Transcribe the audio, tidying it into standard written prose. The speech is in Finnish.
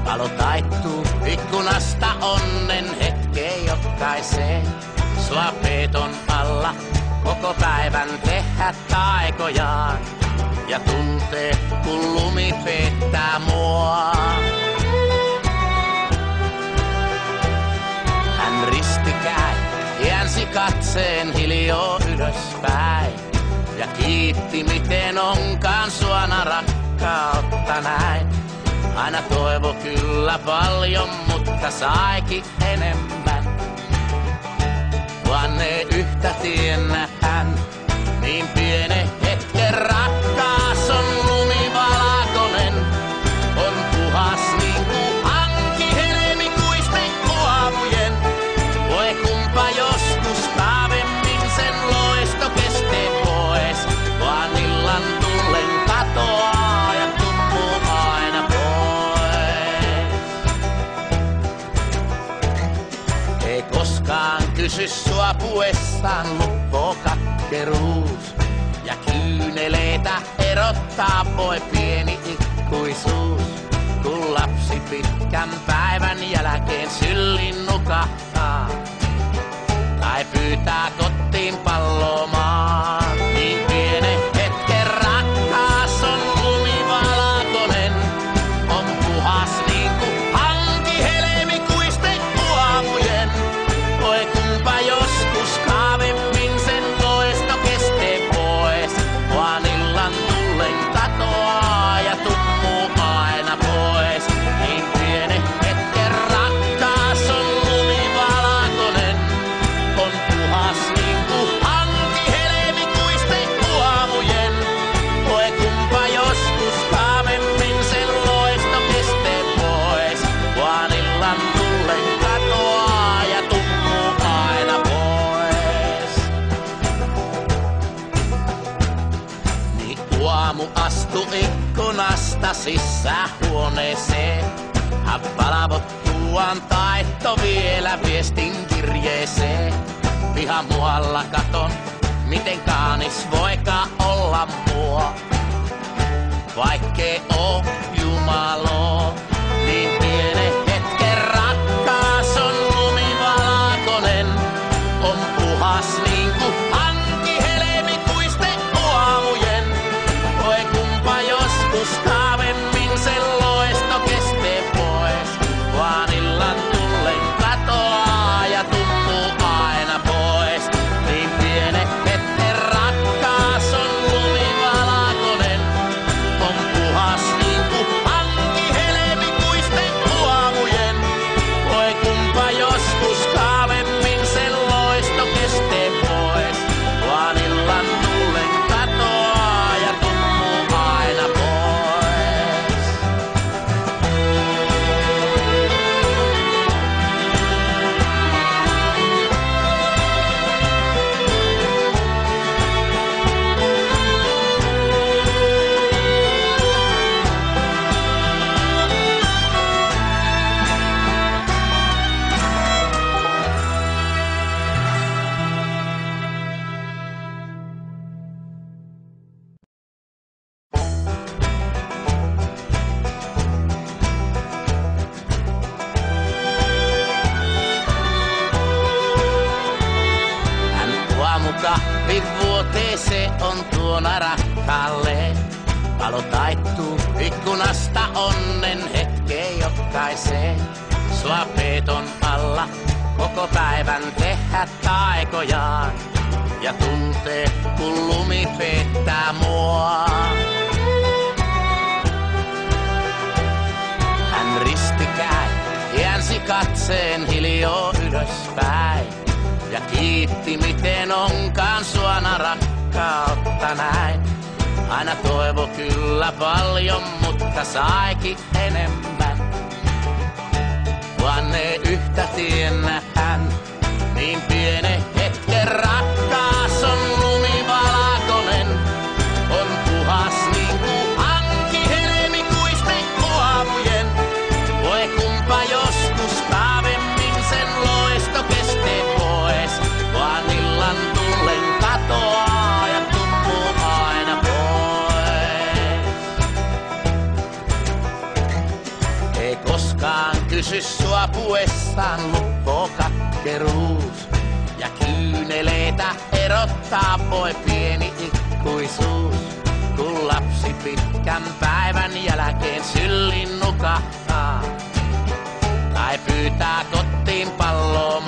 Valo taittuu ikkunasta onnen hetkeen jokaiseen. Sua peeton alla koko päivän tehdä taikojaan. Ja tuntee, kun lumi pettää mua. Hän ristikäin, jäänsi katseen hiljoo ylöspäin. Ja kiitti, miten onkaan suona rakkautta näin. Aina toivo kyllä paljon, mutta saikin enemmän. Vaan ei yhtä tiennä hän, niin pienen hetken rakkaas on lumivalakonen. On puhas niin kuin hanki helmikuisten aamujen. Voi kumpa joskus kaavemmin sen loisto kestee pois. Vaan illan tullen katoaa ja tummuu aina pois. Ei koskaan kysy sua puessaan luppoo katkeruus. Ja kyyneleitä erottaa voi pieni ikuisuus. Kun lapsi pitkän päivän jälkeen syllin nukahtaa. Tai pyytää kotiin pallomaan. Niin pienen hetken rakkaas on lumivalakonen. On puhas niin kuin hanki helmikuisten aamujen. Voi kumpa joskus kaavemmin sen loisto kestee pois. Vaan illan tullen katoaa ja tummuu aina pois. Niin pienen hetken rakkaas on lumivalakonen. On puhas niin kuin hanki helmikuisten aamujen. Voi kumpa joskus kaavemmin sen loisto kestee pois. Vaan illan tullen katoaa ja tummuu aina pois. Niin aamu astu ikkunasta sisähuoneeseen. Hän valvottuaan taitto vielä viestin kirjeeseen. Pihan muualla katon, miten kaanis voikaan olla mua. Vaikkei oo Jumaloo, niin pienen hetken rakkaas on lumivalakonen. On puhas niin kuin hanki helmikuisten aamujen. Voi kumpa joskus kaavemmin sen loisto kestee pois. Vaan illan tullen katoaa ja tummuu aina pois. Niin pienen hetken rakkaas on lumivalakonen. On puhas niin kuin hanki helmikuisten aamujen. Voi kumpa joskus kaavemmin sen loisto kestee pois. Vaan illan tullen katoaa ja tummuu aina pois. Aamukahvivuoteeseen on tuona rakkaalle. Valo taittuu ikkunasta onnen hetkeen jokaiseen. Sua peeton alla koko päivän tehdä taikojaan. Ja tuntee, kun lumi pettää mua. Hän ristikäin, jäänsi katseen hiljoo ylöspäin. Ja kiitti, miten onkaan suona rakkautta näin. Aina toivo kyllä paljon, mutta saikin enemmän. Vaan ei yhtä tiennä hän, niin pienen hetken rakkaas on lumivalakonen. On puhas niin kuin hanki helmikuisten aamujen. Voi kumpa joskus kaavemmin sen loisto kestee pois. Vaan illan tullen katoaa ja tummuu aina pois. Ei koskaan kysy suopuessaan luppoo katkeruus. Ja kyyneleitä erottaa voi pieni ikuisuus. Kun lapsi pitkän päivän jälkeen syllin nukahtaa. Tai pyytää kotiin palloa